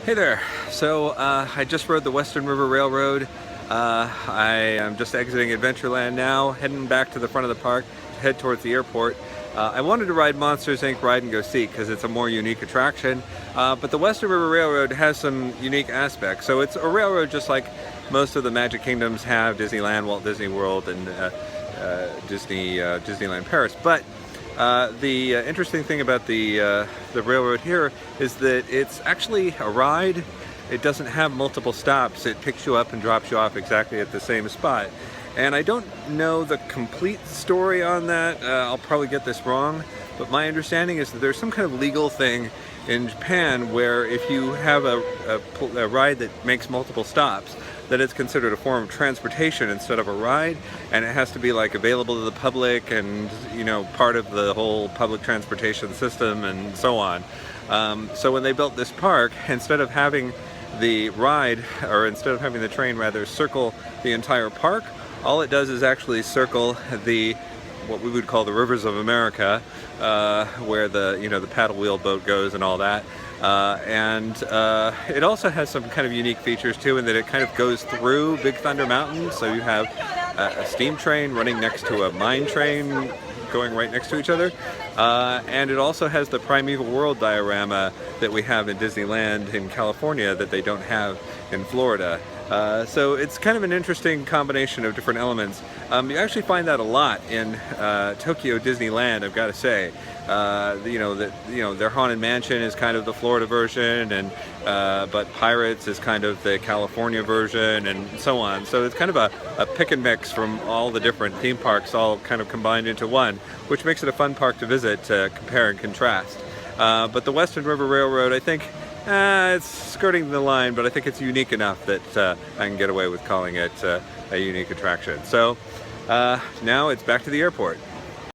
Hey there. I just rode the Western River Railroad. I am just exiting Adventureland now, heading back to the front of the park to head towards the airport. I wanted to ride Monsters Inc. Ride and Go Seek because it's a more unique attraction, but the Western River Railroad has some unique aspects. So it's a railroad just like most of the Magic Kingdoms have, Disneyland, Walt Disney World, and Disneyland Paris. But the interesting thing about the railroad here is that it's actually a ride. It doesn't have multiple stops. It picks you up and drops you off exactly at the same spot. And I don't know the complete story on that. I'll probably get this wrong, but my understanding is that there's some kind of legal thing in Japan where if you have a ride that makes multiple stops, that it's considered a form of transportation instead of a ride, and it has to be like available to the public and, you know, part of the whole public transportation system and so on. So when they built this park, instead of having the ride, or instead of having the train rather circle the entire park, all it does is actually circle what we would call the rivers of America, where the paddle wheel boat goes and all that. It also has some kind of unique features too, in that it kind of goes through Big Thunder Mountain. So you have a steam train running next to a mine train going right next to each other. And it also has the Primeval World diorama that we have in Disneyland in California that they don't have in Florida. So it's kind of an interesting combination of different elements. You actually find that a lot in Tokyo Disneyland, I've got to say. Their Haunted Mansion is kind of the Florida version, but Pirates is kind of the California version, and so on. So it's kind of a pick and mix from all the different theme parks all kind of combined into one, which makes it a fun park to visit to compare and contrast. But the Western River Railroad, I think, it's skirting the line, but I think it's unique enough that I can get away with calling it a unique attraction. So now it's back to the airport.